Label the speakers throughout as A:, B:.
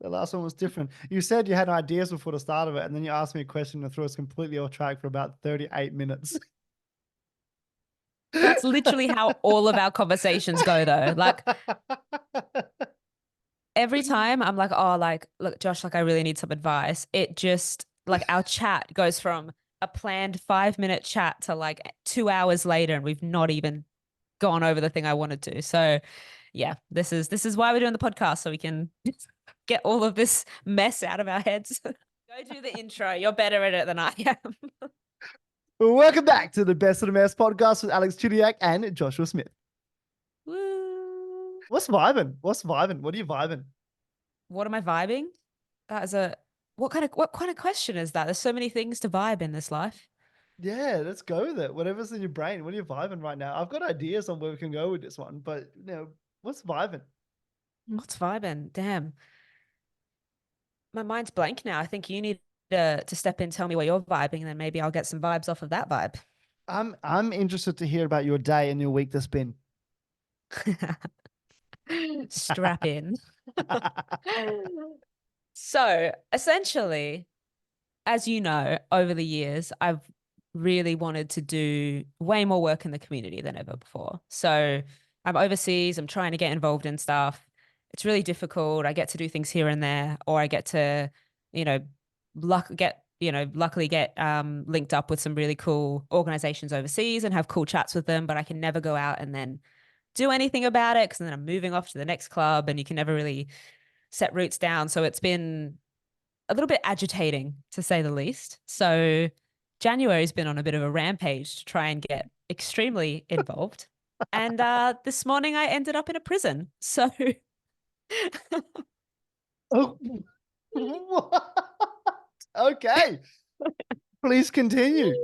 A: The last one was different. You said you had ideas before the start of it, and then you asked me a question and threw us completely off track for about 38 minutes.
B: That's literally how all of our conversations go, though. Like every time I'm like, oh, like, look, Josh, like, I really need some advice. It just, like, our chat goes from a planned 5-minute chat to like 2 hours later, and we've not even gone over the thing I wanted to. So, yeah, this is why we're doing the podcast, so we can get all of this mess out of our heads. Go do the intro. You're better at it than I am.
A: Welcome back to the Best of the Mess podcast with Alex Chidiak and Joshua Smith.
B: Woo.
A: What's vibing? What's vibing? What are you vibing?
B: What am I vibing? That is a what kind of question is that? There's so many things to vibe in this life.
A: Yeah, let's go with it. Whatever's in your brain. What are you vibing right now? I've got ideas on where we can go with this one, but what's vibing?
B: What's vibing? Damn. My mind's blank now. I think you need to step in, tell me what you're vibing, and then maybe I'll get some vibes off of that vibe.
A: I'm interested to hear about your day and your week that's been.
B: Strap in. So essentially, as you know, over the years, I've really wanted to do way more work in the community than ever before. So I'm overseas, I'm trying to get involved in stuff. It's really difficult. I get to do things here and there, or I get to, you know, luckily get linked up with some really cool organizations overseas and have cool chats with them, but I can never go out and then do anything about it because then I'm moving off to the next club and you can never really set roots down. So it's been a little bit agitating to say the least. So January's been on a bit of a rampage to try and get extremely involved. And this morning I ended up in a prison. So
A: Oh, what? Okay. Please continue.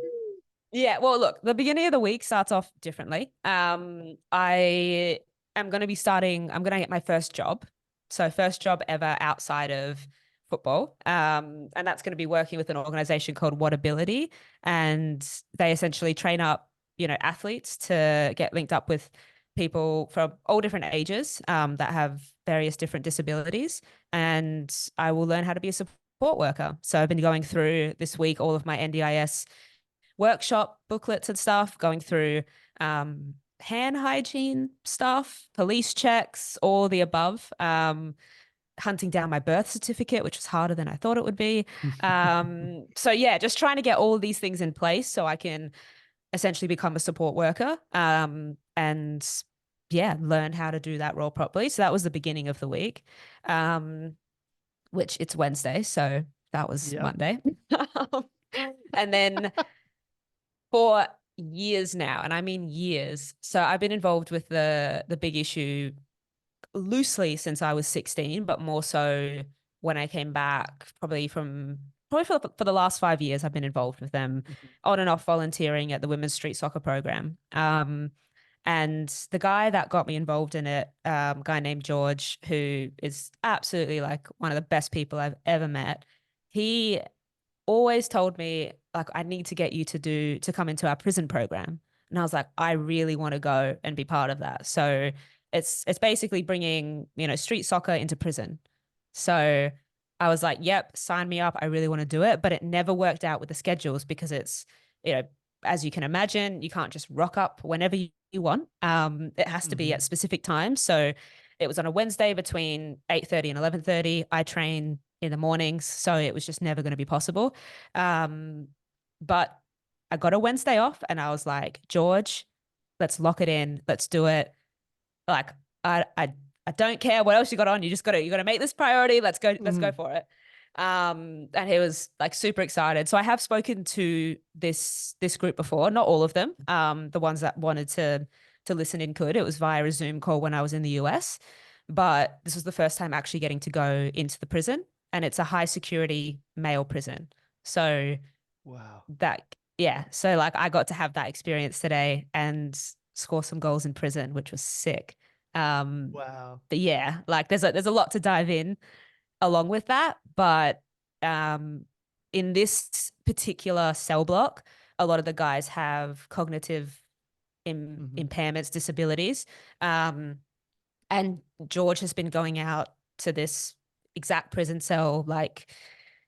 B: yeah, well, look, the beginning of the week starts off differently. I am going to be starting, I'm going to get my first job. So first job ever outside of football. And that's going to be working with an organization called What Ability. And they essentially train up, athletes to get linked up with people from all different ages that have various different disabilities. And I will learn how to be a support worker. So I've been going through this week all of my NDIS workshop booklets and stuff, going through hand hygiene stuff, police checks, all the above. Hunting down my birth certificate, which was harder than I thought it would be. So yeah, just trying to get all of these things in place so I can essentially become a support worker and yeah, learn how to do that role properly. So that was the beginning of the week, which it's Wednesday, so that was
A: Yep.
B: Monday. And then for years now, and I mean years. So I've been involved with the big issue loosely since I was 16, but more so when I came back, probably for the last 5 years, I've been involved with them on and off volunteering at the women's street soccer program. And the guy that got me involved in it, guy named George, who is absolutely like one of the best people I've ever met, he always told me like I need to get you to come into our prison program. And I was like, I really want to go and be part of that. So it's basically bringing, street soccer into prison. So I was like, yep, sign me up. I really want to do it. But it never worked out with the schedules because it's, as you can imagine, you can't just rock up whenever you want. It has to be at specific times. So it was on a Wednesday between 8:30 and 11:30. I train in the mornings, so it was just never going to be possible. But I got a Wednesday off and I was like, George, let's lock it in. Let's do it. Like, I don't care what else you got on. You got to make this priority. Let's go for it. And he was like super excited. So I have spoken to this group before, not all of them. The ones that wanted to listen in could. It was via a Zoom call when I was in the US, but this was the first time actually getting to go into the prison, and it's a high security male prison. So
A: Wow.
B: so like I got to have that experience today and score some goals in prison, which was sick.
A: Wow.
B: But yeah, like there's a lot to dive in along with that. But in this particular cell block, a lot of the guys have cognitive impairments, disabilities. And George has been going out to this exact prison cell, like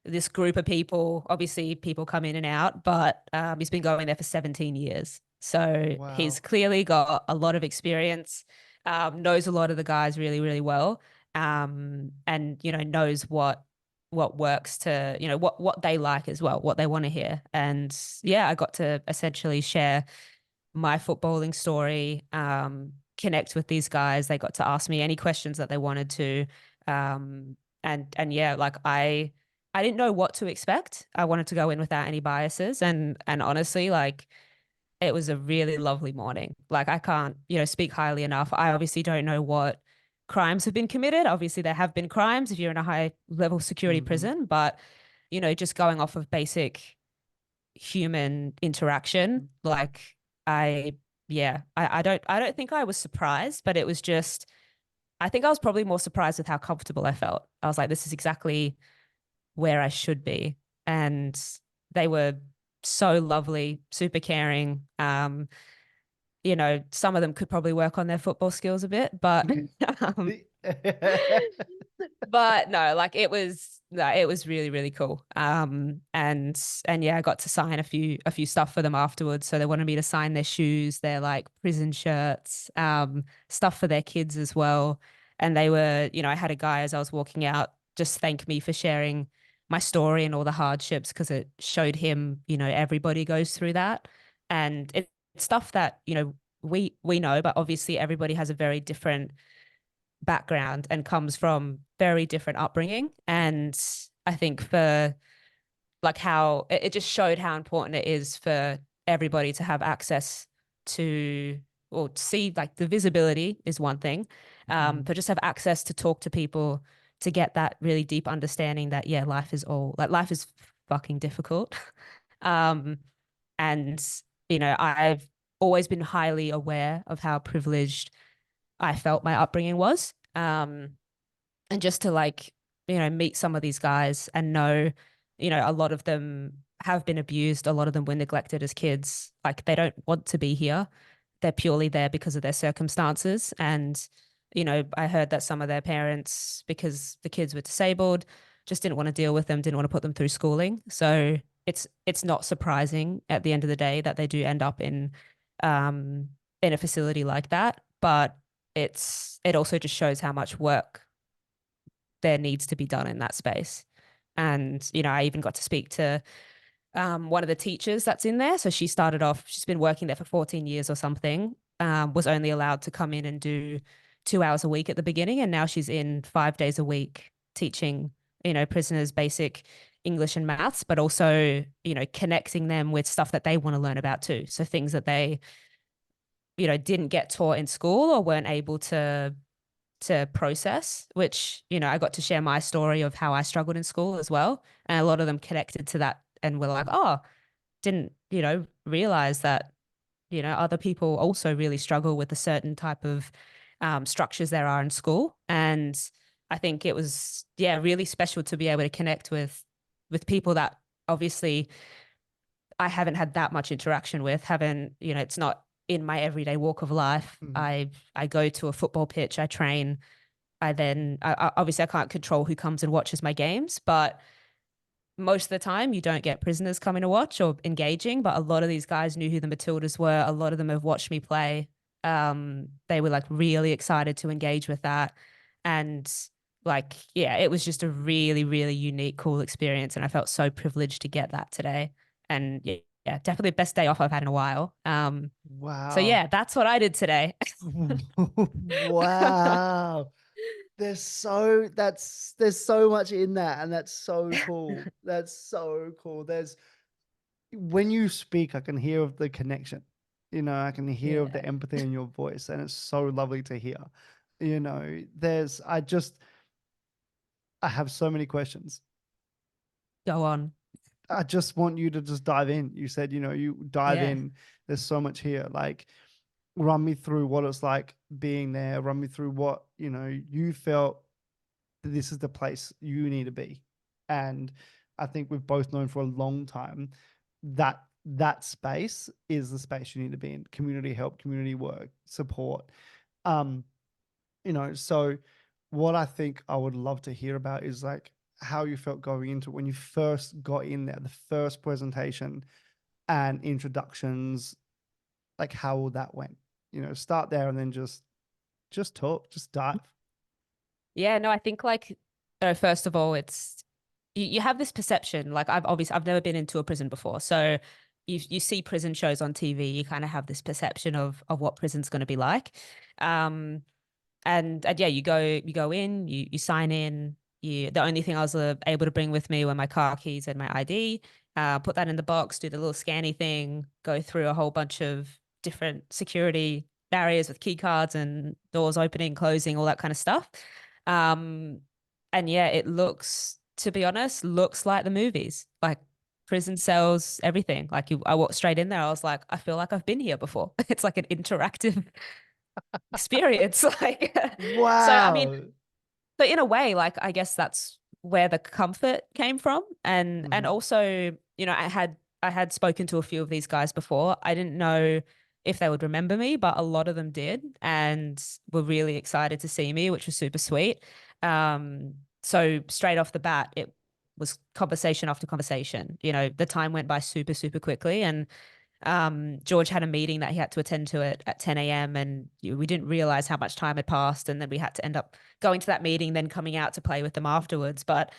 B: this group of people. Obviously, people come in and out, but he's been going there for 17 years. So he's
A: Wow.
B: clearly got a lot of experience, knows a lot of the guys really, really well, and knows what works to what they like as well, what they want to hear. And yeah, I got to essentially share my footballing story, connect with these guys. They got to ask me any questions that they wanted to. And yeah, like I didn't know what to expect. I wanted to go in without any biases. And honestly, like it was a really lovely morning. Like I can't, speak highly enough. I obviously don't know what crimes have been committed. Obviously, there have been crimes if you're in a high level security
A: Hmm.
B: prison, but just going off of basic human interaction. Like I yeah, I don't think I was surprised, but it was just I think I was probably more surprised with how comfortable I felt. I was like, this is exactly where I should be. And they were so lovely, super caring. Some of them could probably work on their football skills a bit, but um,
A: The-
B: but no, like it was really, really cool. And yeah, I got to sign a few stuff for them afterwards. So they wanted me to sign their shoes, their like prison shirts, stuff for their kids as well. And they were, I had a guy as I was walking out just thank me for sharing my story and all the hardships because it showed him, everybody goes through that. And it's stuff that, we know, but obviously everybody has a very different background and comes from very different upbringing. And I think for like how it just showed how important it is for everybody to have access to or see like the visibility is one thing,
A: Mhm.
B: but just have access to talk to people to get that really deep understanding that yeah, life is fucking difficult. um, and I've always been highly aware of how privileged I felt my upbringing was. And just to like, meet some of these guys and know, a lot of them have been abused, a lot of them were neglected as kids. Like they don't want to be here. They're purely there because of their circumstances. And, I heard that some of their parents, because the kids were disabled, just didn't want to deal with them, didn't want to put them through schooling. So it's not surprising at the end of the day that they do end up um in a facility like that. But it also just shows how much work there needs to be done in that space. And, I even got to speak to one of the teachers that's in there. So she's been working there for 14 years or something, was only allowed to come in and do 2 hours a week at the beginning. And now she's in 5 days a week teaching, prisoners basic English and maths, but also, connecting them with stuff that they want to learn about too. So things that they, didn't get taught in school or weren't able to process, which, I got to share my story of how I struggled in school as well. And a lot of them connected to that and were like, oh, didn't, realize that, other people also really struggle with a certain type of structures there are in school. And I think it was, yeah, really special to be able to connect with people that obviously I haven't had that much interaction with, haven't, it's not in my everyday walk of life.
A: Mhm.
B: I go to a football pitch, I train, obviously I can't control who comes and watches my games, but most of the time you don't get prisoners coming to watch or engaging. But a lot of these guys knew who the Matildas were. A lot of them have watched me play. They were like really excited to engage with that. And like, yeah, it was just a really, really unique, cool experience. And I felt so privileged to get that today. And yeah, definitely the best day off I've had in a while. So
A: Wow.
B: yeah, that's what I did today.
A: Wow. There's so much in that, and that's so cool. That's so cool. There's when you speak, I can hear of the connection. I can hear of the
B: Yeah,
A: empathy in your voice, and it's so lovely to hear. I have so many questions.
B: go on.
A: I just want you to just dive in. You said, you dive
B: Yeah.
A: in. There's so much here. Like, run me through what it's like being there. Run me through what, you felt that this is the place you need to be. And I think we've both known for a long time that that space is the space you need to be in. Community help, community work, support. Um, so what I think I would love to hear about is like how you felt going into when you first got in there, the first presentation and introductions, like how all that went. Start there and then just talk, just dive.
B: Yeah, no, I think like first of all, it's you have this perception. Like I've never been into a prison before, so you see prison shows on TV, you kind of have this perception of what prison's going to be like. Um, and yeah, you go in, you sign in. The only thing I was able to bring with me were my car keys and my ID. Put that in the box, do the little scanny thing, go through a whole bunch of different security barriers with key cards and doors opening, closing, all that kind of stuff. Um, and yeah, it looks, to be honest, looks like the movies, like prison cells, everything. Like I walked straight in there. I was like, I feel like I've been here before. It's like an interactive experience. Like, so I mean,
A: Wow.
B: but in a way, like I guess that's where the comfort came from. And
A: Hmm.
B: also, I had spoken to a few of these guys before. I didn't know if they would remember me, but a lot of them did and were really excited to see me, which was super sweet. So straight off the bat, it was conversation after conversation. The time went by super, super quickly. And George had a meeting that he had to attend to it at 10 a.m. and we didn't realize how much time had passed. And then we had to end up going to that meeting, then coming out to play with them afterwards. But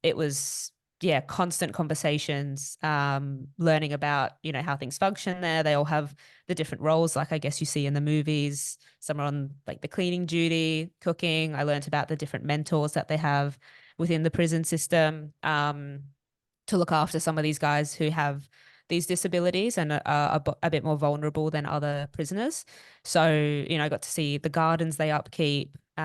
B: it was, yeah, constant conversations, learning about, how things function there. They all have the different roles, like I guess you see in the movies. Some are on like the cleaning duty, cooking. I learned about the different mentors that they have within the prison system. To look after some of these guys who have these disabilities and are a bit more vulnerable than other prisoners. So, I got to see the gardens they upkeep. They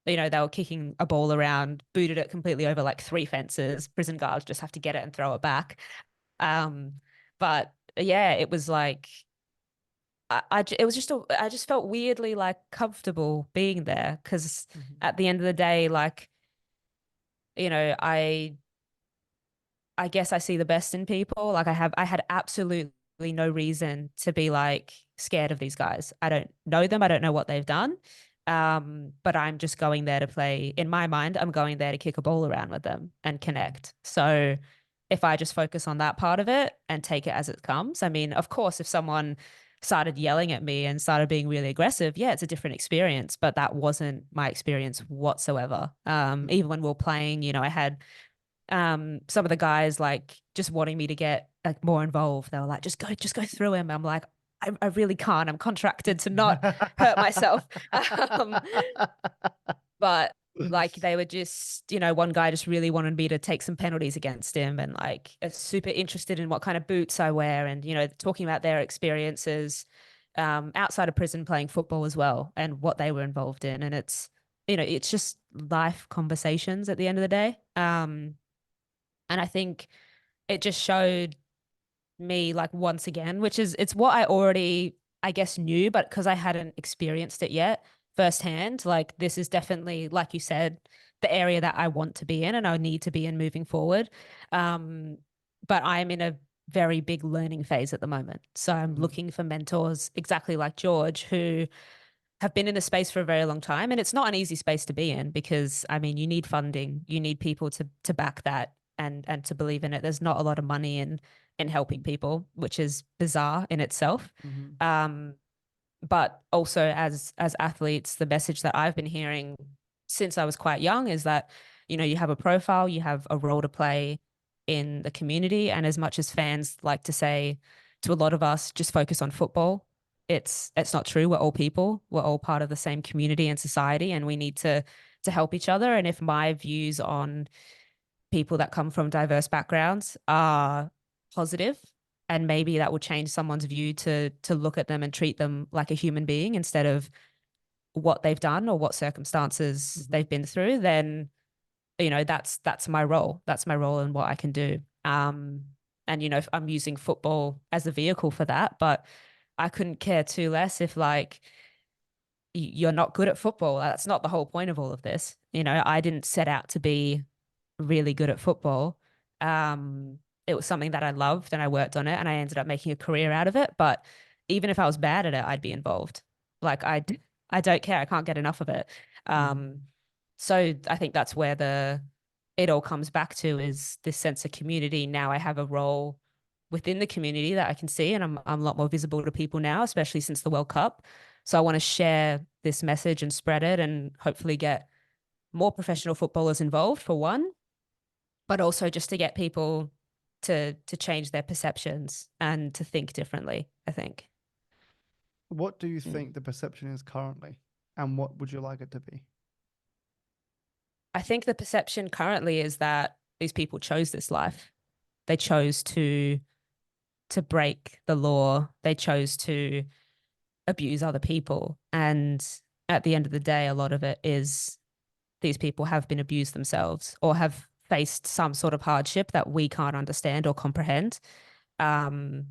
B: were kicking a ball around, booted it completely over like three fences. Prison guards just have to get it and throw it back. Um, but yeah, it was like it was I just felt weirdly like comfortable being there because
A: Hmm.
B: at the end of the day, like I guess I see the best in people. Like I had absolutely no reason to be like scared of these guys. I don't know them. I don't know what they've done. But I'm just going there to play. In my mind, I'm going there to kick a ball around with them and connect. So if I just focus on that part of it and take it as it comes, I mean, of course, if someone started yelling at me and started being really aggressive, yeah, it's a different experience. But that wasn't my experience whatsoever. Even when we were playing, I had some of the guys like just wanting me to get like more involved. They were like, just go through him. I'm like, I really can't. I'm contracted to not hurt myself. um, but like they were just, one guy just really wanted me to take some penalties against him and like super interested in what kind of boots I wear and, talking about their experiences outside of prison playing football as well and what they were involved in. And it's just life conversations at the end of the day. And I think it just showed me like once again, which is it's what I already, I guess, knew, but because I hadn't experienced it yet firsthand, like this is definitely, like you said, the area that I want to be in and I need to be in moving forward. Um, but I'm in a very big learning phase at the moment. So I'm
A: Mhm.
B: looking for mentors exactly like George who have been in the space for a very long time. And it's not an easy space to be in because I mean you need funding, you need people to back that and to believe in it. There's not a lot of money in helping people, which is bizarre in itself.
A: Mhm.
B: Um, but also as athletes, the message that I've been hearing since I was quite young is that, you have a profile, you have a role to play in the community. And as much as fans like to say to a lot of us, just focus on football, it's not true. We're all people. We're all part of the same community and society, and we need to help each other. And if my views on people that come from diverse backgrounds are positive, and maybe that will change someone's view to look at them and treat them like a human being instead of what they've done or what circumstances
A: Mhm.
B: they've been through, then that's my role. That's my role and what I can do. And if I'm using football as a vehicle for that, but I couldn't care two less if like you're not good at football. That's not the whole point of all of this. I didn't set out to be really good at football. It was something that I loved and I worked on it and I ended up making a career out of it. But even if I was bad at it, I'd be involved. Like I don't care. I can't get enough of it.
A: Mm.
B: Um, so I think that's where it all comes back to, is this sense of community. Now I have a role within the community that I can see, and I'm a lot more visible to people now, especially since the World Cup. So I want to share this message and spread it, and hopefully get more professional footballers involved, for one, but also just to get people to change their perceptions and to think differently, I think.
A: What do you
B: Mm.
A: think the perception is currently, and what would you like it to be?
B: I think the perception currently is that these people chose this life. They chose to break the law. They chose to abuse other people. And at the end of the day, a lot of it is these people have been abused themselves, or have faced some sort of hardship that we can't understand or comprehend, um,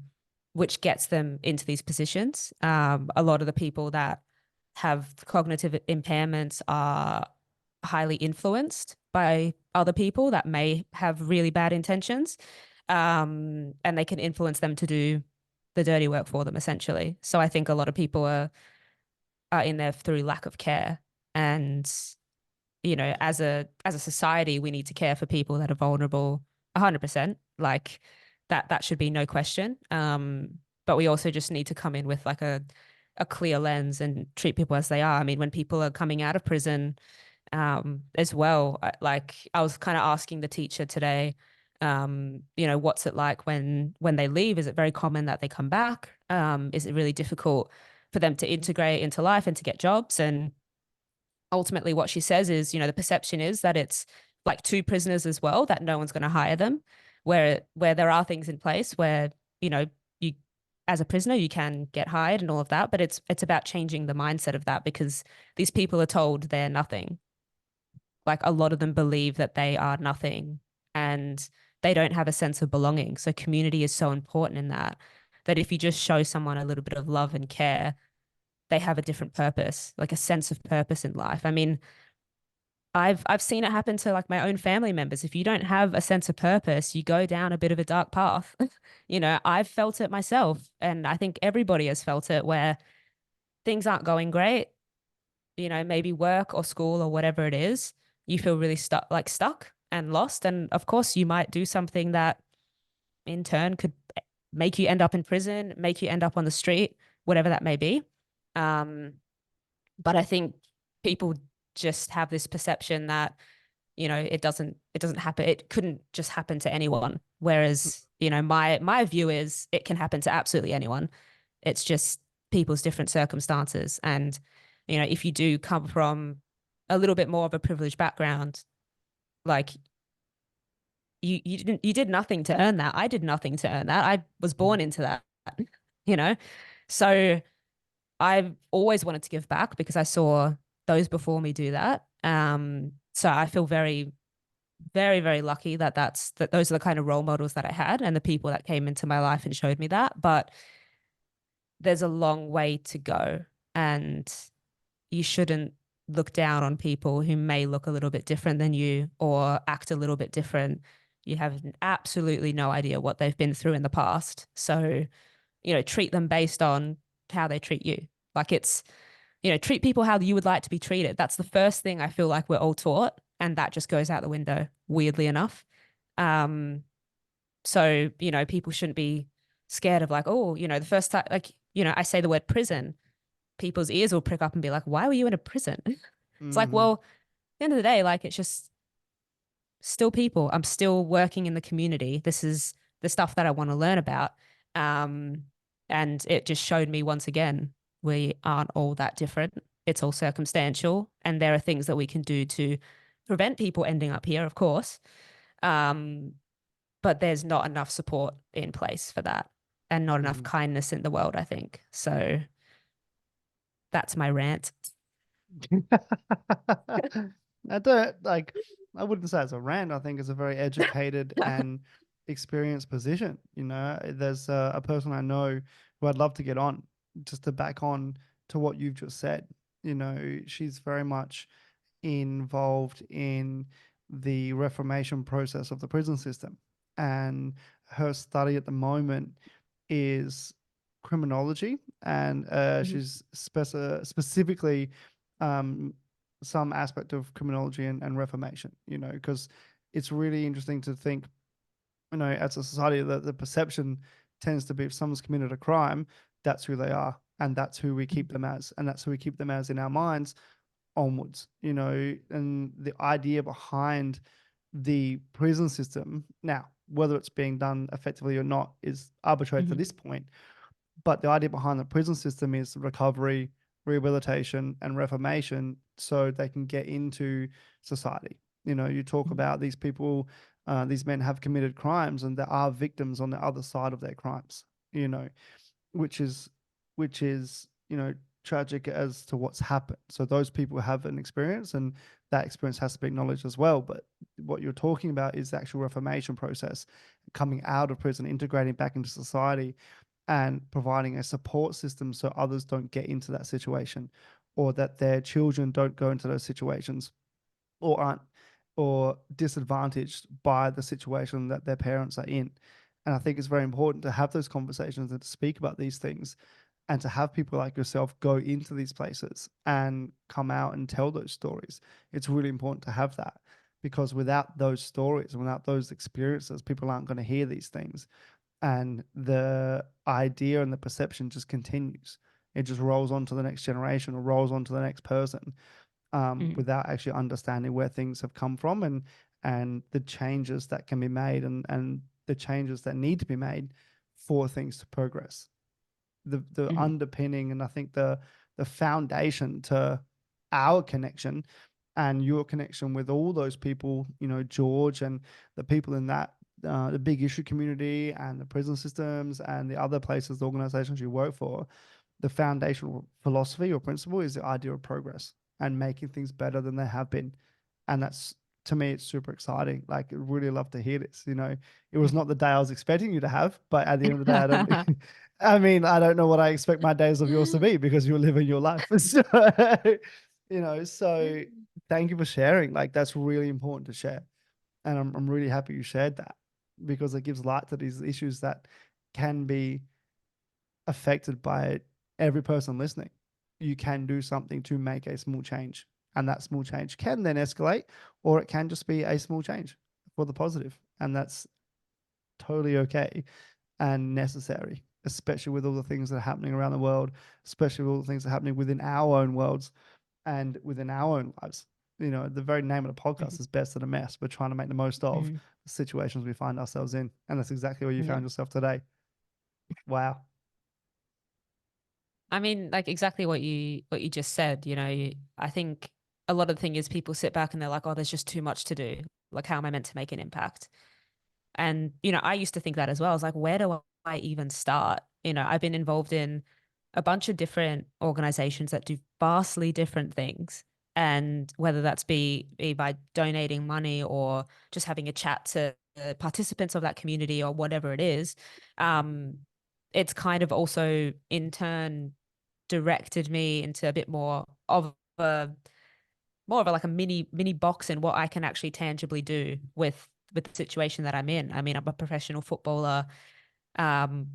B: which gets them into these positions. A lot of the people that have cognitive impairments are highly influenced by other people that may have really bad intentions, and they can influence them to do the dirty work for them, essentially. So I think a lot of people are in there through lack of care. And as a society, we need to care for people that are vulnerable 100%. Like, that should be no question. But we also just need to come in with like a clear lens and treat people as they are. I mean, when people are coming out of prison, as well, like I was kind of asking the teacher today, what's it like when they leave? Is it very common that they come back? Is it really difficult for them to integrate into life and to get jobs? And ultimately what she says is, the perception is that it's like two prisoners as well, that no one's going to hire them, where there are things in place where, you, as a prisoner, you can get hired and all of that, but it's about changing the mindset of that, because these people are told they're nothing. Like, a lot of them believe that they are nothing, and they don't have a sense of belonging. So community is so important in that if you just show someone a little bit of love and care, they have a different purpose, like a sense of purpose in life. I mean, I've seen it happen to like my own family members. If you don't have a sense of purpose, you go down a bit of a dark path. I've felt it myself, and I think everybody has felt it, where things aren't going great, maybe work or school or whatever it is, you feel really stuck and lost. And of course, you might do something that in turn could make you end up in prison, make you end up on the street, whatever that may be. Um, but I think people just have this perception that, it doesn't happen. It couldn't just happen to anyone. Whereas, my view is it can happen to absolutely anyone. It's just people's different circumstances. And, if you do come from a little bit more of a privileged background, like, you did nothing to earn that. I did nothing to earn that. I was
A: Mm.
B: born into that, you know? So I've always wanted to give back, because I saw those before me do that. So I feel very, very, very lucky that those are the kind of role models that I had, and the people that came into my life and showed me that. But there's a long way to go, and you shouldn't look down on people who may look a little bit different than you or act a little bit different. You have absolutely no idea what they've been through in the past. So, treat them based on how they treat you. Like, treat people how you would like to be treated. That's the first thing I feel like we're all taught. And that just goes out the window, weirdly enough. Um, so, people shouldn't be scared of, like, oh, the first time, like, I say the word prison, people's ears will prick up and be like, why were you in a prison? It's like,
A: Mm-hmm.
B: well, at the end of the day, like, it's just still people. I'm still working in the community. This is the stuff that I want to learn about. Um, and it just showed me once again, we aren't all that different. It's all circumstantial. And there are things that we can do to prevent people ending up here, of course. Um, but there's not enough support in place for that, and not enough
A: Mm-hmm.
B: kindness in the world, I think. So that's my rant.
A: I don't like. I wouldn't say it's a rant. I think it's a very educated and experienced position. There's a person I know who I'd love to get on, just to back on to what you've just said. She's very much involved in the reformation process of the prison system, and her study at the moment is criminology, and
B: Mhm.
A: she's specifically um, some aspect of criminology and reformation, because it's really interesting to think, as a society, that the perception tends to be if someone's committed a crime, that's who they are. And that's who we keep them as. And that's who we keep them as in our minds onwards, and the idea behind the prison system now, whether it's being done effectively or not, is arbitrary to
B: Mhm.
A: this point. But the idea behind the prison system is recovery, rehabilitation, and reformation so they can get into society. You talk
B: Mhm.
A: about these people, these men have committed crimes and there are victims on the other side of their crimes, you know, which is, which is, tragic as to what's happened. So those people have an experience and that experience has to be acknowledged as well. But what you're talking about is the actual reformation process, coming out of prison, integrating back into society, and providing a support system so others don't get into that situation, or that their children don't go into those situations, or aren't, or disadvantaged by the situation that their parents are in. And I think it's very important to have those conversations and to speak about these things, and to have people like yourself go into these places and come out and tell those stories. It's really important to have that, because without those stories, without those experiences, people aren't going to hear these things, and the idea and the perception just continues. It just rolls on to the next generation or rolls on to the next person,
B: Mhm.
A: without actually understanding where things have come from, and the changes that can be made, and the changes that need to be made for things to progress. The
B: Mhm.
A: underpinning, and I think the foundation to our connection and your connection with all those people, George, and the people in that, the big issue community and the prison systems and the other places, the organizations you work for, the foundational philosophy or principle is the idea of progress and making things better than they have been. And that's, to me, it's super exciting. Like, I really love to hear this. It was not the day I was expecting you to have, but at the end of the day, I don't. I mean, I don't know what I expect my days of yours to be because you're living your life. So, so thank you for sharing. Like, that's really important to share. And I'm really happy you shared that, because it gives light to these issues that can be affected by every person listening. You can do something to make a small change, and that small change can then escalate, or it can just be a small change for the positive, and that's totally okay and necessary, especially with all the things that are happening around the world, especially with all the things that are happening within our own worlds and within our own lives. The very name of the podcast is Best of the Mess. We're trying to make the most of
B: Mhm.
A: the situations we find ourselves in. And that's exactly where you
B: Yeah.
A: found yourself today. Wow.
B: I mean, like exactly what you just said, I think a lot of the thing is people sit back and they're like, oh, there's just too much to do. Like, how am I meant to make an impact? And, I used to think that as well. I was like, where do I even start? I've been involved in a bunch of different organizations that do vastly different things. And whether that's be by donating money or just having a chat to the participants of that community or whatever it is, um, it's kind of also in turn directed me into a bit more of a like a mini box in what I can actually tangibly do with the situation that I'm in. I mean, I'm a professional footballer. Um,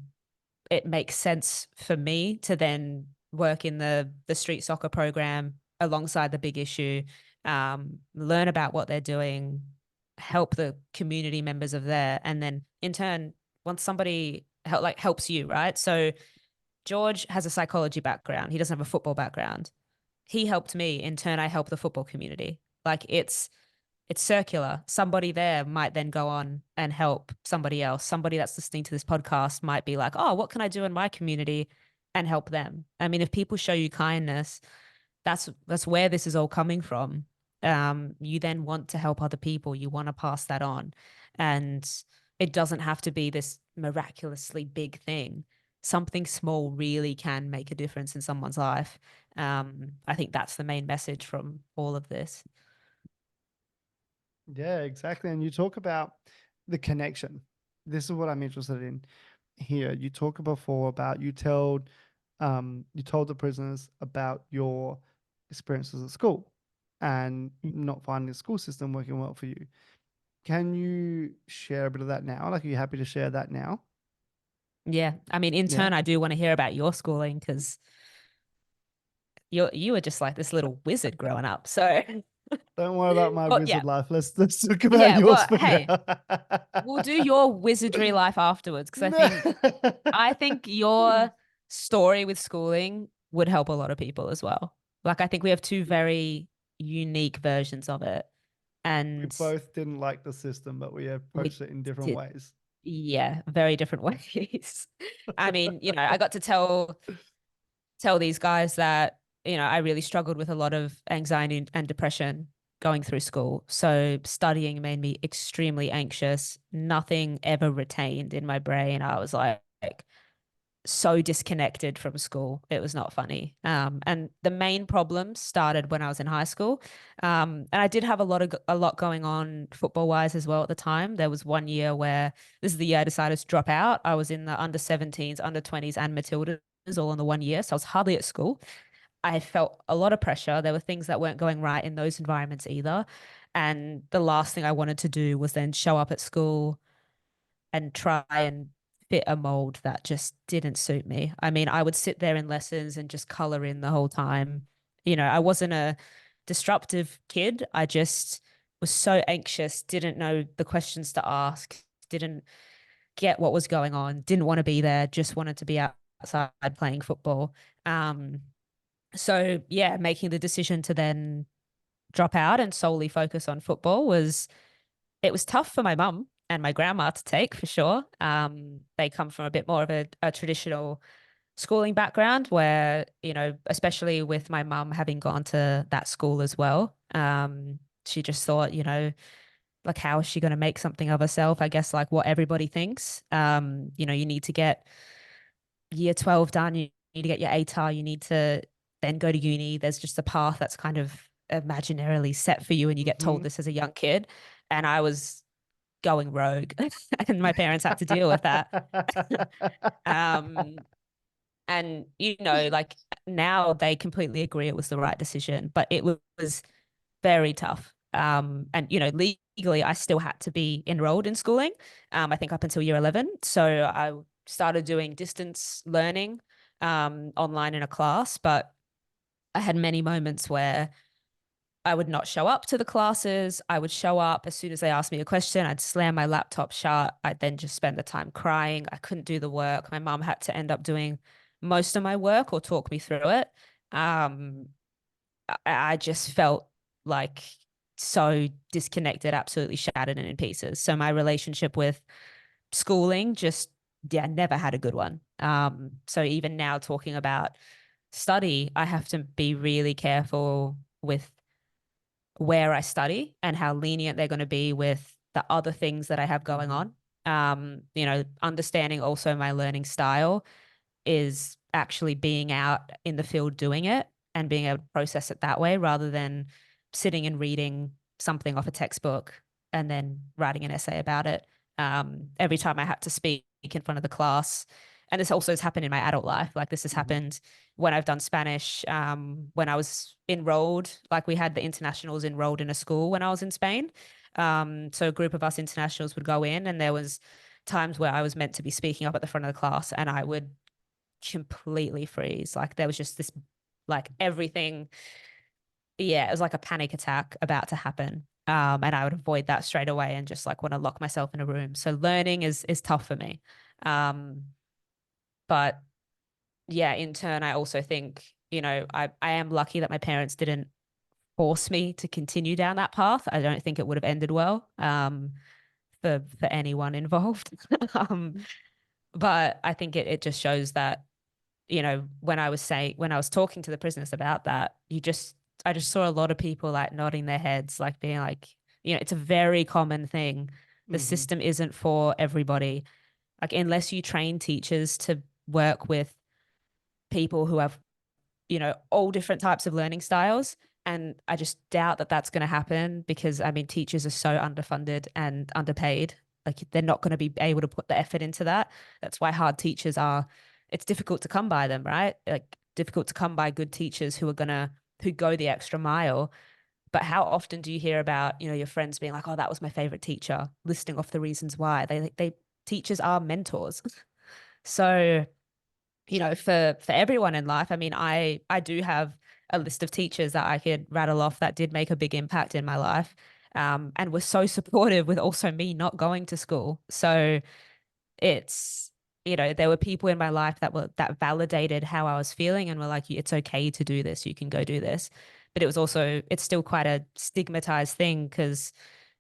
B: it makes sense for me to then work in the street soccer program alongside the big issue, learn about what they're doing, help the community members of there, and then in turn, once somebody helps you, right? So George has a psychology background. He doesn't have a football background. He helped me. In turn, I help the football community. Like it's circular. Somebody there might then go on and help somebody else. Somebody that's listening to this podcast might be like, oh, what can I do in my community and help them? I mean, if people show you kindness, that's where this is all coming from. You then want to help other people. You want to pass that on. And it doesn't have to be this miraculously big thing. Something small really can make a difference in someone's life. I think that's the main message from all of this.
A: Yeah, exactly. And you talk about the connection. This is what I'm interested in here. You talk before about you told the prisoners about your experiences at school and not finding the school system working well for you. Can you share a bit of that now? Like, are you happy to share that now?
B: Yeah. I mean, in
A: Yeah.
B: turn, I do want to hear about your schooling because, you were just like this little wizard growing up. So,
A: Don't worry about my
B: but yeah,
A: wizard life. Let's talk about
B: yeah.
A: yours
B: Well,
A: for
B: hey,
A: now.
B: we'll do your wizardry life afterwards because
A: No.
B: I think your story with schooling would help a lot of people as well. Like I think we have two very unique versions of it,
A: We
B: and
A: both didn't like the system, but we
B: we
A: approached it in different
B: did,
A: ways.
B: yeah, very different ways. I mean, I got to tell these guys that, I really struggled with a lot of anxiety and depression going through school. So studying made me extremely anxious. Nothing ever retained in my brain. I was like so disconnected from school. It was not funny. And the main problems started when I was in high school. And I did have a lot going on football wise as well at the time. There was one year where this is the year I decided to drop out. I was in the under 17s, under 20s, and Matildas all in the one year. So I was hardly at school. I felt a lot of pressure. There were things that weren't going right in those environments either. And the last thing I wanted to do was then show up at school and try and fit a mold that just didn't suit me. I mean, I would sit there in lessons and just color in the whole time. I wasn't a disruptive kid. I just was so anxious, didn't know the questions to ask, didn't get what was going on, didn't want to be there, just wanted to be outside playing football. Um, so yeah, making the decision to then drop out and solely focus on football was tough for my mum and my grandma to take for sure. They come from a bit more of a traditional schooling background where, especially with my mum having gone to that school as well. She just thought, like, how is she going to make something of herself? I guess like what everybody thinks. You need to get year 12 done, you need to get your ATAR, you need to then go to uni. There's just a path that's kind of imaginarily set for you, and you get told
A: Mhm.
B: this as a young kid. And I was going rogue, and my parents had to deal with that. um, and like now they completely agree it was the right decision, but it was very tough. And legally, I still had to be enrolled in schooling. I think up until year 11. So I started doing distance learning online in a class, but I had many moments where I would not show up to the classes. I would show up as soon as they asked me a question. I'd slam my laptop shut. I'd then just spend the time crying. I couldn't do the work. My mum had to end up doing most of my work or talk me through it. Um, I just felt like so disconnected, absolutely shattered and in pieces. So my relationship with schooling just, yeah, never had a good one. So even now talking about study, I have to be really careful with where I study and how lenient they're going to be with the other things that I have going on. Understanding also my learning style is actually being out in the field doing it and being able to process it that way rather than sitting and reading something off a textbook and then writing an essay about it. Every time I had to speak in front of the class, and this also has happened in my adult life. Like this has happened when I've done Spanish, when I was enrolled, like we had the internationals enrolled in a school when I was in Spain. So a group of us internationals would go in, and there was times where I was meant to be speaking up at the front of the class and I would completely freeze. Like there was just this, like everything. Yeah, it was like a panic attack about to happen. And I would avoid that straight away and just like want to lock myself in a room. So learning is tough for me. Um, but yeah, in turn, I also think, I am lucky that my parents didn't force me to continue down that path. I don't think it would have ended well for anyone involved. um, but I think it just shows that when I was talking to the prisoners about that, I just saw a lot of people like nodding their heads, like being like, it's a very common thing. The
A: Mhm.
B: system isn't for everybody. Like, unless you train teachers to work with people who have, all different types of learning styles. And I just doubt that that's going to happen because, I mean, teachers are so underfunded and underpaid. Like, they're not going to be able to put the effort into that. That's why hard teachers are, it's difficult to come by them, right? Like, difficult to come by good teachers who go the extra mile. But how often do you hear about, your friends being like, oh, that was my favorite teacher, listing off the reasons why? Teachers are mentors. So, for everyone in life, I mean, I do have a list of teachers that I could rattle off that did make a big impact in my life, and were so supportive with also me not going to school. So it's, there were people in my life that validated how I was feeling and were like, it's okay to do this, you can go do this. But it's still quite a stigmatized thing because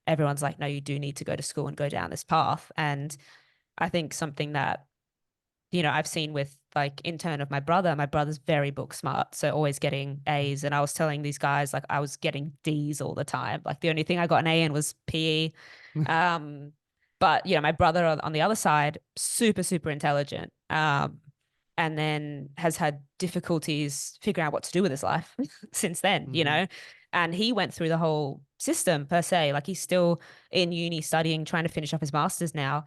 B: everyone's like, no, you do need to go to school and go down this path. And I think something that, I've seen with like in turn of my brother's very book smart, so always getting A's. And I was telling these guys, like, I was getting D's all the time. Like the only thing I got an A in was PE. Um, but my brother on the other side, super, super intelligent. And then has had difficulties figuring out what to do with his life since then,
A: Mhm.
B: and he went through the whole system per se. Like he's still in uni studying, trying to finish up his master's now.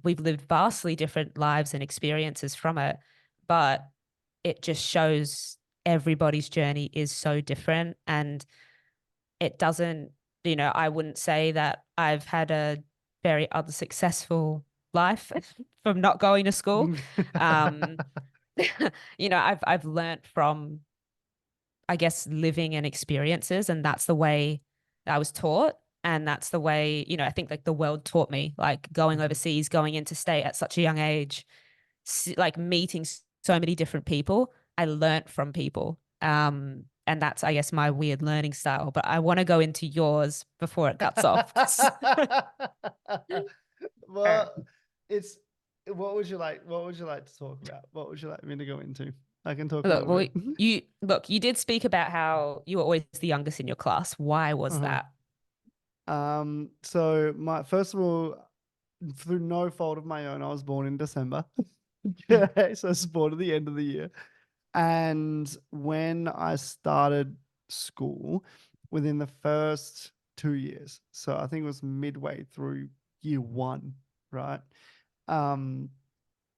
B: We've lived vastly different lives and experiences from it, but it just shows everybody's journey is so different. And it doesn't, I wouldn't say that I've had a very unsuccessful life from not going to school. Um, I've learned from, I guess, living and experiences, and that's the way I was taught. And that's the way, I think like the world taught me, like going
A: Mhm.
B: overseas, going interstate at such a young age, like meeting so many different people. I learned from people. And that's, I guess, my weird learning style. But I want to go into yours before it cuts off.
A: Well, it's what would you like? What would you like to talk about? What would you like me to go into? I can talk a
B: Look,
A: little
B: well,
A: bit.
B: you did speak about how you were always the youngest in your class. Why was
A: Uh-huh.
B: that?
A: So my first of all, through no fault of my own, I was born in December. Okay, so I was born at the end of the year. And when I started school, within the first 2 years, so I think it was midway through year one, right? Um,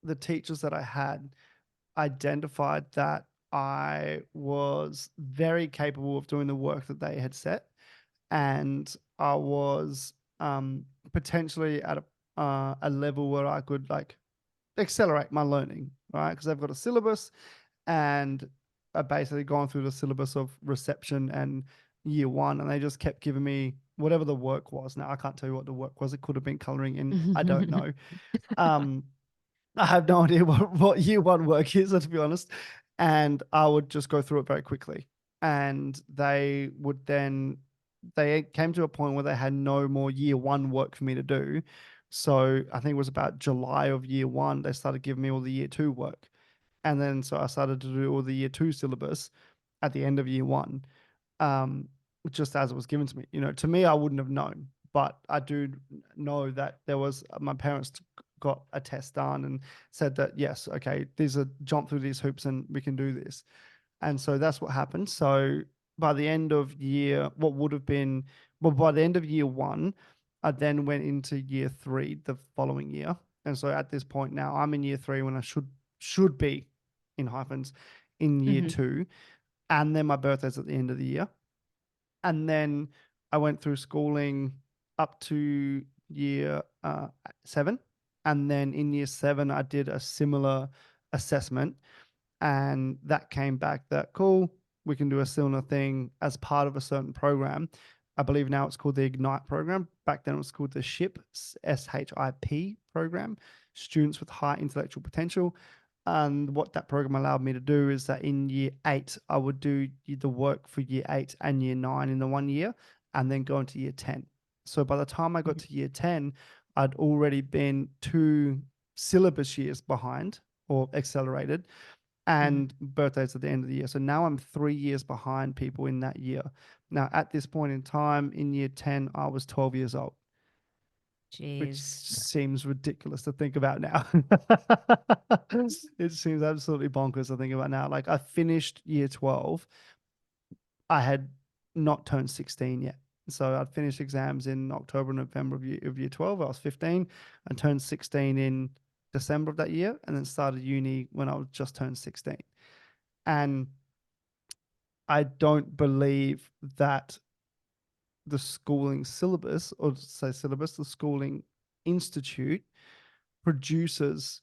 A: the teachers that I had identified that I was very capable of doing the work that they had set, and I was potentially at a level where I could like accelerate my learning, right? Because they've got a syllabus, and I basically gone through the syllabus of reception and year one, and they just kept giving me whatever the work was. Now I can't tell you what the work was. It could have been coloring in. I don't know. Um, I have no idea what year one work is, to be honest. And I would just go through it very quickly. And they came to a point where they had no more year one work for me to do. So I think it was about July of year one, they started giving me all the year two work. And then so I started to do all the year two syllabus at the end of year one, um, just as it was given to me. To me, I wouldn't have known, but I do know that there was my parents got a test done and said that yes, okay, these are jump through these hoops and we can do this. And so that's what happened. So by the end of year, what would have been, well, by the end of year one, I then went into year three the following year. And so at this point now, I'm in year three when I should be in hyphens in year
B: Hmm.
A: two. And then my birthday's at the end of the year. And then I went through schooling up to year seven. And then in year seven, I did a similar assessment, and that came back that cool, we can do a similar thing as part of a certain program. I believe now it's called the Ignite program. Back then it was called the SHIP, SHIP program, Students with High Intellectual Potential. And what that program allowed me to do is that in year eight, I would do the work for year eight and year nine in the 1 year, and then go into year 10. So by the time I got to year 10, I'd already been 2 syllabus years behind or accelerated,
B: Hmm.
A: and birthdays at the end of the year. So now I'm 3 years behind people in that year. Now, at this point in time, in year 10, I was 12 years old, which
B: Jeez.
A: seems ridiculous to think about now. It seems absolutely bonkers to think about now. Like, I finished year 12, I had not turned 16 yet. So I'd finished exams in October, November of year 12. I was 15. I turned 16 in December of that year, and then started uni when I was just turned 16. And I don't believe that the schooling syllabus, or say syllabus, the schooling institute produces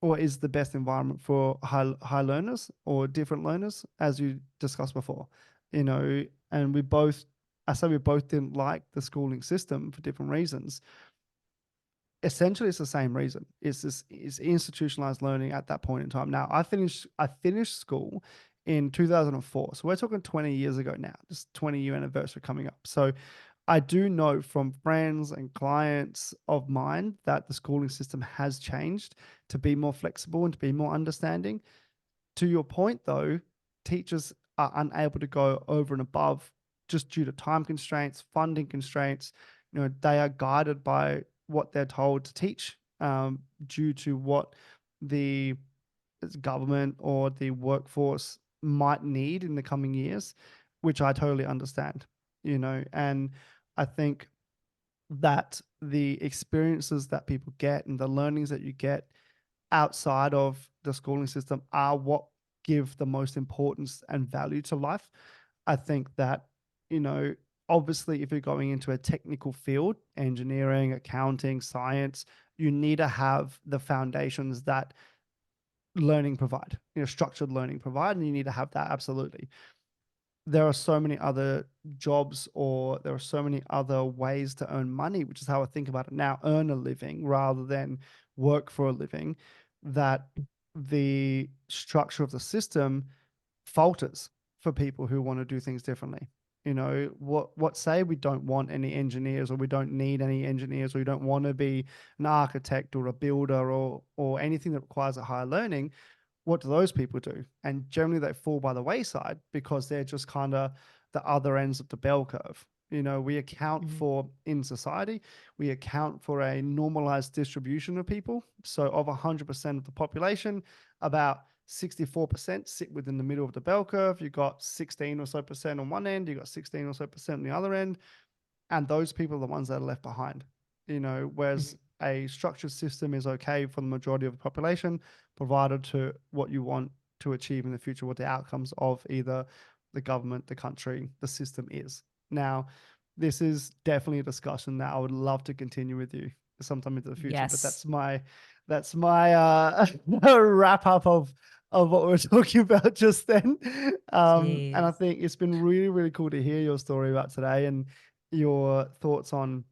A: or is the best environment for high learners or different learners, as you discussed before. You know, and we both, I say we both didn't like the schooling system for different reasons. Essentially it's the same reason. It's this, it's institutionalized learning at that point in time. Now I finished school in 2004, so we're talking 20 years ago now, just 20-year anniversary coming up. So I do know from friends and clients of mine that the schooling system has changed to be more flexible and to be more understanding. To your point, though, teachers are unable to go over and above just due to time constraints, funding constraints. You know, they are guided by what they're told to teach, due to what the government or the workforce might need in the coming years, which I totally understand. You know, and I think that the experiences that people get and the learnings that you get outside of the schooling system are what give the most importance and value to life. I think that, you know, obviously, if you're going into a technical field, engineering, accounting, science, you need to have the foundations that learning provide, you know, structured learning provide, and you need to have that absolutely. There are so many other jobs, or there are so many other ways to earn money, which is how I think about it now, earn a living rather than work for a living, that the structure of the system falters for people who want to do things differently. You know, what say we don't want any engineers, or we don't need any engineers, or we don't want to be an architect or a builder, or anything that requires a higher learning. What do those people do? And generally they fall by the wayside because they're just kind of the other ends of the bell curve. You know, we account
B: Mhm.
A: for in society, we account for a normalized distribution of people. So of 100% of the population, about 64% sit within the middle of the bell curve. You got 16 or so percent on one end, you got 16 or so percent on the other end, and those people are the ones that are left behind. You know, whereas
B: Mhm.
A: a structured system is okay for the majority of the population, provided to what you want to achieve in the future, what the outcomes of either the government, the country, the system is. Now, this is definitely a discussion that I would love to continue with you sometime into the future, but
B: Yes.
A: that's my wrap up of what we are talking about just then. And I
B: Jeez.
A: think it's been really, really cool to hear your story about today and your thoughts on,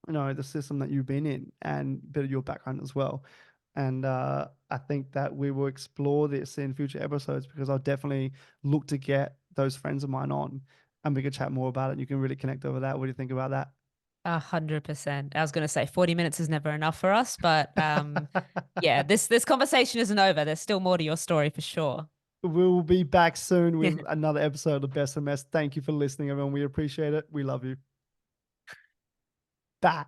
A: you know, the system that you've been in and a bit of your background as well. And I think that we will explore this in future episodes, because I'll definitely look to get those friends of mine on and we could chat more about it. You can really connect over that. What do you think about that?
B: 100%. I was going to say 40 minutes is never enough for us, but yeah, this conversation isn't over. There's still more to your story for sure.
A: We'll be back soon with another episode of Best and Mess. Thank you for listening, everyone. We appreciate it. We love you. Bye.